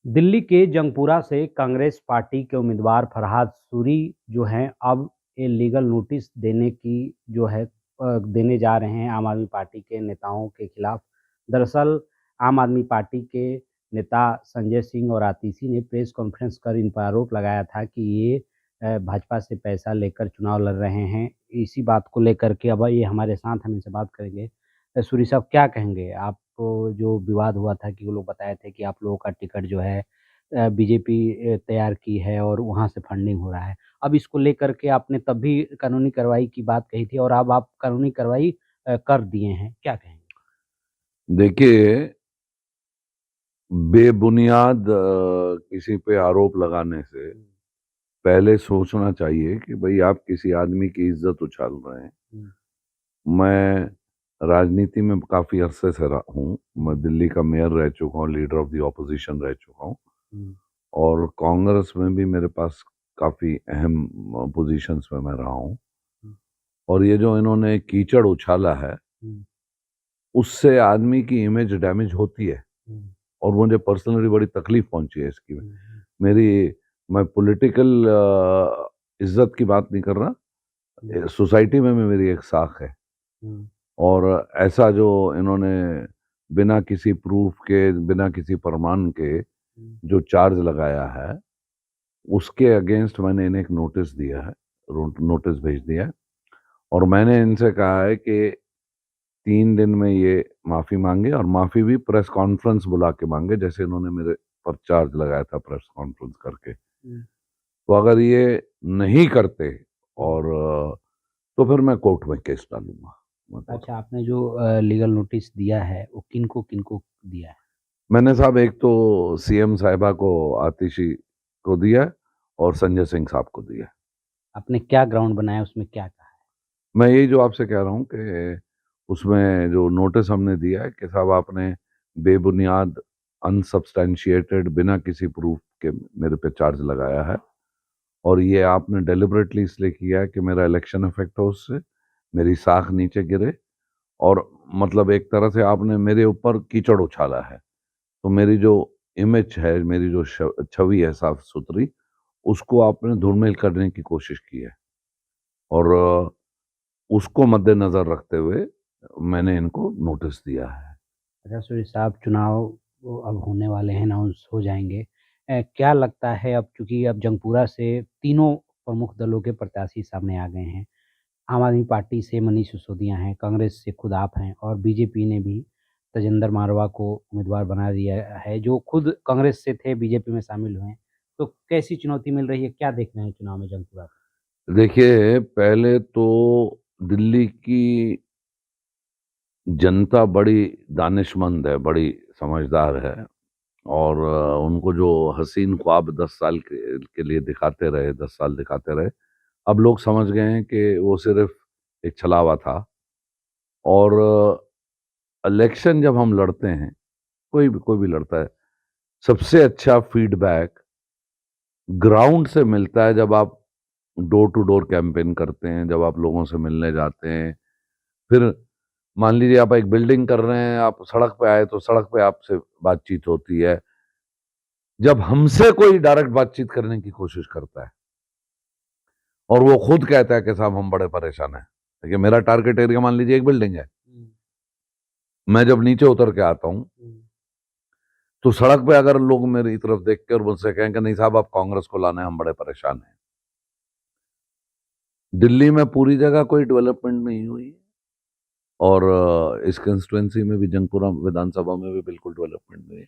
दिल्ली के जंगपुरा से कांग्रेस पार्टी के उम्मीदवार फरहाद सूरी जो हैं अब ये लीगल नोटिस देने की जो है देने जा रहे हैं आम आदमी पार्टी के नेताओं के खिलाफ। दरअसल आम आदमी पार्टी के नेता संजय सिंह और आतिशी ने प्रेस कॉन्फ्रेंस कर इन पर आरोप लगाया था कि ये भाजपा से पैसा लेकर चुनाव लड़ रहे हैं। इसी बात को लेकर के अब ये हमारे साथ हम इनसे बात करेंगे। सूरी साहब क्या कहेंगे? आप जो विवाद हुआ था कि वो लोग बताए थे कि आप लोगों का टिकट जो है बीजेपी तैयार की है और वहाँ से फंडिंग हो रहा है। अब इसको लेकर के आपने तब भी कानूनी कार्रवाई की बात कही थी और अब आप कानूनी कार्रवाई कर दिए हैं, क्या कहेंगे? देखिए, बेबुनियाद किसी पे आरोप लगाने से पहले सोचना चाहिए कि भई आप किसी आदमी की इज़्ज़त उछाल रहे हैं। हुँ, मैं राजनीति में काफ़ी अरसे से रहा हूँ। मैं दिल्ली का मेयर रह चुका हूँ, लीडर ऑफ़ द ऑपोज़िशन रह चुका हूँ हुँ, और कांग्रेस में भी मेरे पास काफ़ी अहम पोज़ीशंस में मैं रहा हूँ। हुँ, और ये जो इन्होंने कीचड़ उछाला है, हुँ, उससे आदमी की इमेज डैमेज होती है हुँ, और मुझे पर्सनली बड़ी तकलीफ़ पहुँची है इसकी। हुँ, हुँ, मेरी मैं पॉलिटिकल इज़्ज़त की बात नहीं कर रहा, हुँ, सोसाइटी में मेरी एक साख है हुँ, और ऐसा जो इन्होंने बिना किसी प्रूफ़ के, बिना किसी प्रमाण के हुँ, जो चार्ज लगाया है, उसके अगेंस्ट मैंने इन्हें एक नोटिस दिया है, नोटिस भेज दिया है और मैंने इनसे कहा है कि 3 दिन में ये माफ़ी माँगे और माफ़ी भी प्रेस कॉन्फ्रेंस बुला के माँगे, जैसे इन्होंने मेरे पर चार्ज लगाया था प्रेस कॉन्फ्रेंस करके। हुँ, तो अगर ये नहीं करते हुँ। और तो फिर मैं कोर्ट में केस डालूँगा। मैं कोर्ट अच्छा, आपने जो लीगल नोटिस दिया है, वो किनको-किनको दिया है? मैंने साहब एक तो सीएम साहिबा को, आतिशी को दिया है और संजय सिंह साहब को दिया है। आपने क्या ग्राउंड बनाया, उसमें क्या कहा है? मैं यही जो आपसे कह रहा हूँ कि उसमें जो नोटिस हमने दिया है कि साहब आपने बेबुनियाद, अनसब्सटेंशिएटेड, बिना किसी प्रूफ़ के मेरे पे चार्ज लगाया है और ये आपने डेलिबरेटली इसलिए किया है कि मेरा इलेक्शन इफ़ेक्ट हो उससे, मेरी साख नीचे गिरे और मतलब एक तरह से आपने मेरे ऊपर कीचड़ उछाला है। तो मेरी जो इमेज है, मेरी जो छवि है साफ-सुथरी, उसको आपने धूमिल करने की कोशिश की है और उसको मद्देनज़र रखते हुए मैंने इनको नोटिस दिया है। अच्छा सूर्य साहब, चुनाव वो अब होने वाले हैं, अनाउंस हो जाएँगे। क्या लगता है अब चूँकि अब जंगपुरा से तीनों प्रमुख दलों के प्रत्याशी सामने आ गए हैं। आम आदमी पार्टी से मनीष सिसोदिया हैं, कांग्रेस से खुद आप हैं और बीजेपी ने भी तजिंदर मारवा को उम्मीदवार बना दिया है, जो खुद कांग्रेस से थे, बीजेपी में शामिल हुए हैं। तो कैसी चुनौती मिल रही है? क्या देख रहे हैं चुनाव में जंगपुरा में? देखिए, पहले तो दिल्ली की जनता बड़ी दानिशमंद है, बड़ी समझदार है और उनको जो हसीन ख्वाब 10 साल के लिए दिखाते रहे, 10 साल दिखाते रहे, अब लोग समझ गए हैं कि वो सिर्फ़ एक छलावा था और इलेक्शन जब हम लड़ते हैं, कोई भी लड़ता है, सबसे अच्छा फीडबैक ग्राउंड से मिलता है जब आप डोर टू डोर कैंपेन करते हैं, जब आप लोगों से मिलने जाते हैं। फिर मान लीजिए आप एक बिल्डिंग कर रहे हैं, आप सड़क पे आए तो सड़क पे आपसे बातचीत होती है। जब हमसे कोई डायरेक्ट बातचीत करने की कोशिश करता है और वो खुद कहता है कि साहब हम बड़े परेशान हैं। देखिए मेरा टारगेट एरिया मान लीजिए एक बिल्डिंग है। हुँ, मैं जब नीचे उतर के आता हूँ, हुँ, तो सड़क पे अगर लोग मेरी तरफ देख के और मुझसे कहें कि नहीं साहब आप कांग्रेस को लाना है, हम बड़े परेशान हैं। दिल्ली में पूरी जगह कोई डेवलपमेंट नहीं हुई है और इस कंस्टिट्यूएंसी में भी जंगपुरा विधानसभा में भी बिल्कुल डेवलपमेंट नहीं है।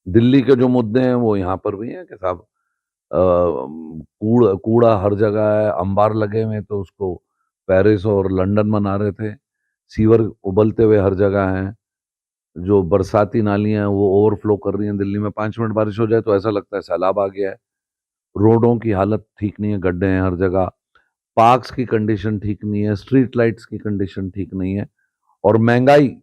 दिल्ली के जो मुद्दे हैं वो यहाँ पर भी हैं कि साहब कूड़ा कूड़ा हर जगह है, अंबार लगे हुए हैं तो उसको पेरिस और लंदन मना रहे थे। सीवर उबलते हुए हर जगह हैं। जो बरसाती नालियाँ हैं वो ओवरफ्लो कर रही हैं दिल्ली में, 5 मिनट बारिश हो जाए तो ऐसा लगता है सैलाब आ गया है। रोडों की हालत ठीक नहीं है, गड्ढे हैं हर जगह। पार्क्स की कंडीशन ठीक नहीं है, स्ट्रीट लाइट्स की कंडीशन ठीक नहीं है और महँगाई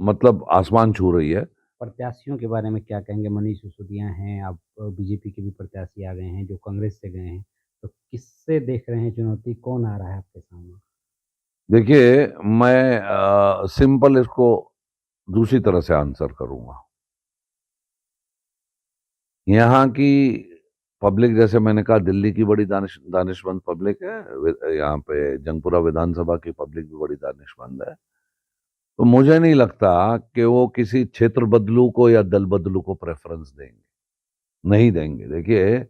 मतलब आसमान छू रही है। प्रत्याशियों के बारे में क्या कहेंगे? मनीष सिसोदिया हैं, अब बीजेपी के भी प्रत्याशी आ गए हैं, जो कांग्रेस से गए हैं। तो किससे देख रहे हैं चुनौती? कौन आ रहा है आपके सामने? देखिए, मैं सिंपल इसको दूसरी तरह से आंसर करूँगा। यहाँ की पब्लिक, जैसे मैंने कहा, दिल्ली की बड़ी दानिशमंद पब्लिक है, यहाँ पे जंगपुरा विधानसभा की पब्लिक भी बड़ी दानिशमंद है। तो मुझे नहीं लगता कि वो किसी क्षेत्र बदलू को या दल बदलू को प्रेफरेंस देंगे, नहीं देंगे। देखिए,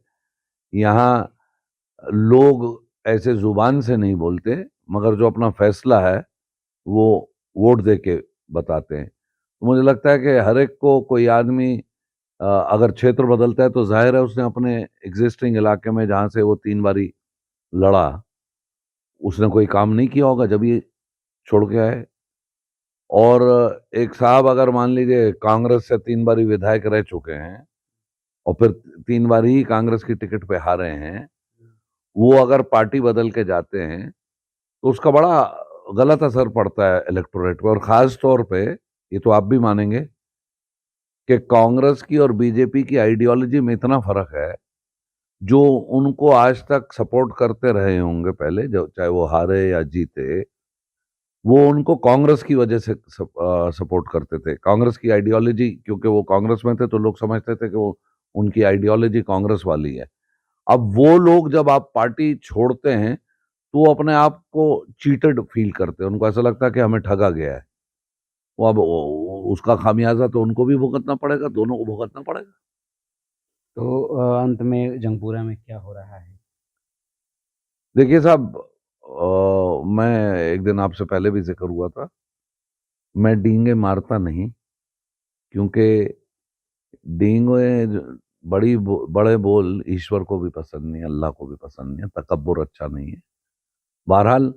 यहाँ लोग ऐसे जुबान से नहीं बोलते, मगर जो अपना फैसला है वो वोट दे के बताते हैं। तो मुझे लगता है कि हर एक को, कोई आदमी अगर क्षेत्र बदलता है तो जाहिर है उसने अपने एग्जिस्टिंग इलाके में जहां से वो 3 बारी लड़ा, उसने कोई काम नहीं किया होगा जब ये छोड़ के आए। और एक साहब अगर मान लीजिए कांग्रेस से 3 बारी विधायक रह चुके हैं और फिर 3 बारी ही कांग्रेस की टिकट पे हारे हैं, वो अगर पार्टी बदल के जाते हैं तो उसका बड़ा गलत असर पड़ता है इलेक्टोरेट पे। और खास तौर पे ये तो आप भी मानेंगे कि कांग्रेस की और बीजेपी की आइडियोलॉजी में इतना फर्क है। जो उनको आज तक सपोर्ट करते रहे होंगे पहले, जो चाहे वो हारे या जीते, वो उनको कांग्रेस की वजह से सपोर्ट करते थे। कांग्रेस की आइडियोलॉजी, क्योंकि वो कांग्रेस में थे तो लोग समझते थे कि वो, उनकी आइडियोलॉजी कांग्रेस वाली है। अब वो लोग जब आप पार्टी छोड़ते हैं तो वो अपने आप को चीटेड फील करते हैं, उनको ऐसा लगता है कि हमें ठगा गया है। वो अब उसका खामियाजा तो उनको भी भुगतना पड़ेगा, दोनों को भुगतना पड़ेगा। तो अंत में जंगपुरा में क्या हो रहा है? देखिए साहब, मैं एक दिन आपसे पहले भी जिक्र हुआ था, मैं डींगे मारता नहीं, क्योंकि डींगे बड़े बोल ईश्वर को भी पसंद नहीं है, अल्लाह को भी पसंद नहीं है, तकब्बुर अच्छा नहीं है। बहरहाल,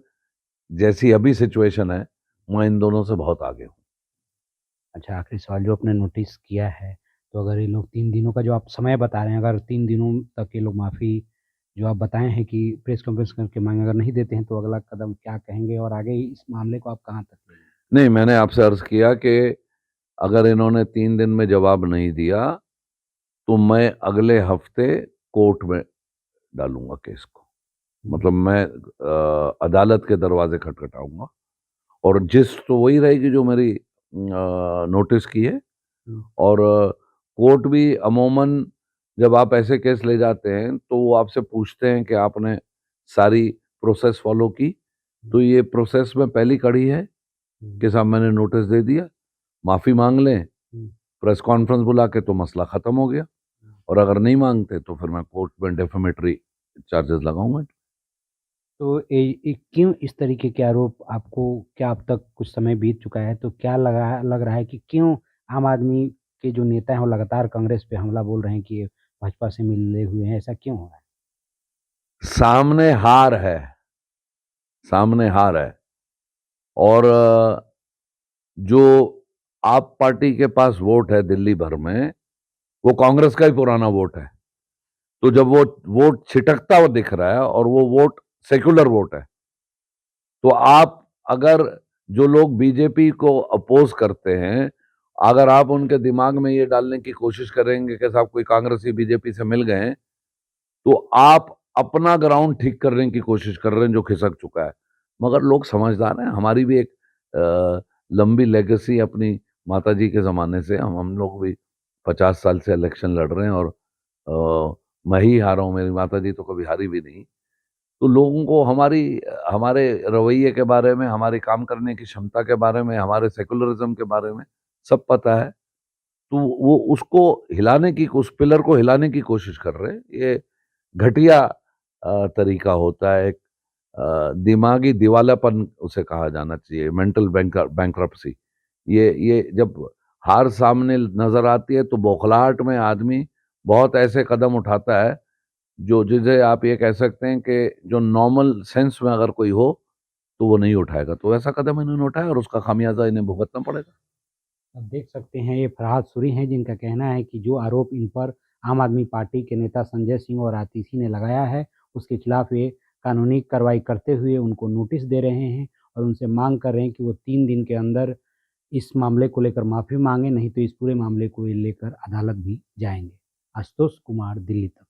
जैसी अभी सिचुएशन है, मैं इन दोनों से बहुत आगे हूँ। अच्छा, आखिरी सवाल, जो आपने नोटिस किया है, तो अगर ये लोग 3 दिनों का जो आप समय बता रहे हैं, अगर 3 दिनों तक ये लोग माफ़ी जो आप बताए हैं कि प्रेस कॉन्फ्रेंस करके माँगे, अगर नहीं देते हैं तो अगला कदम क्या कहेंगे और आगे इस मामले को आप कहाँ तक लेंगे? नहीं, मैंने आपसे अर्ज किया कि अगर इन्होंने 3 दिन में जवाब नहीं दिया तो मैं अगले हफ्ते कोर्ट में डालूंगा केस को। मतलब मैं अदालत के दरवाजे खटखटाऊंगा, और जिस तो वही रहेगी जो मेरी नोटिस की है। हुँ, और कोर्ट भी अमूमन जब आप ऐसे केस ले जाते हैं तो वो आपसे पूछते हैं कि आपने सारी प्रोसेस फॉलो की। हुँ, तो ये प्रोसेस में पहली कड़ी है हुँ, कि साहब मैंने नोटिस दे दिया, माफ़ी मांग लें, हुँ, प्रेस कॉन्फ्रेंस बुला के तो मसला ख़त्म हो गया। हुँ। और अगर नहीं मांगते तो फिर मैं कोर्ट में डेफेमेटरी चार्जेस लगाऊंगा। तो क्यों इस तरीके के आरोप आपको, क्या अब तक कुछ समय बीत चुका है, तो क्या लग रहा है कि क्यों आम आदमी के जो नेता हैं वो लगातार कांग्रेस पे हमला बोल रहे हैं कि ये भाजपा से मिले हुए हैं, ऐसा क्यों हो रहा है? सामने हार है, सामने हार है। और जो आप पार्टी के पास वोट है दिल्ली भर में, वो कांग्रेस का ही पुराना वोट है। तो जब वो वोट छिटकता हुआ दिख रहा है और वो वोट सेक्युलर वोट है, तो आप, अगर जो लोग बीजेपी को अपोज करते हैं, अगर आप उनके दिमाग में ये डालने की कोशिश करेंगे कि साहब कोई कांग्रेसी बीजेपी से मिल गए हैं, तो आप अपना ग्राउंड ठीक करने की कोशिश कर रहे हैं जो खिसक चुका है। मगर लोग समझदार हैं, हमारी भी एक लंबी लेगेसी अपनी माताजी के ज़माने से, हम लोग भी 50 साल से इलेक्शन लड़ रहे हैं, और मैं ही हारा हूँ, मेरी माताजी तो कभी हारी भी नहीं। तो लोगों को हमारे रवैये के बारे में, हमारे काम करने की क्षमता के बारे में, हमारे सेकुलरिज़्म के बारे में सब पता है। तो वो उसको उस पिलर को हिलाने की कोशिश कर रहे हैं। ये घटिया तरीका होता है, एक दिमागी दिवालापन उसे कहा जाना चाहिए, मेंटल बैंक्रप्सी। ये जब हार सामने नज़र आती है तो बौखलाहट में आदमी बहुत ऐसे कदम उठाता है, जो जिसे आप ये कह सकते हैं कि जो नॉर्मल सेंस में अगर कोई हो, तो वो नहीं उठाएगा। तो ऐसा कदम इन्होंने उठाया और उसका खामियाज़ा इन्हें भुगतना पड़ेगा। अब देख सकते हैं, ये फरहाद सूरी हैं जिनका कहना है कि जो आरोप इन पर आम आदमी पार्टी के नेता संजय सिंह और आतिशी ने लगाया है, उसके खिलाफ ये कानूनी कार्रवाई करते हुए उनको नोटिस दे रहे हैं और उनसे मांग कर रहे हैं कि वो 3 दिन के अंदर इस मामले को लेकर माफ़ी मांगे, नहीं तो इस पूरे मामले को लेकर अदालत भी जाएंगे। आशुतोष कुमार, दिल्ली तक।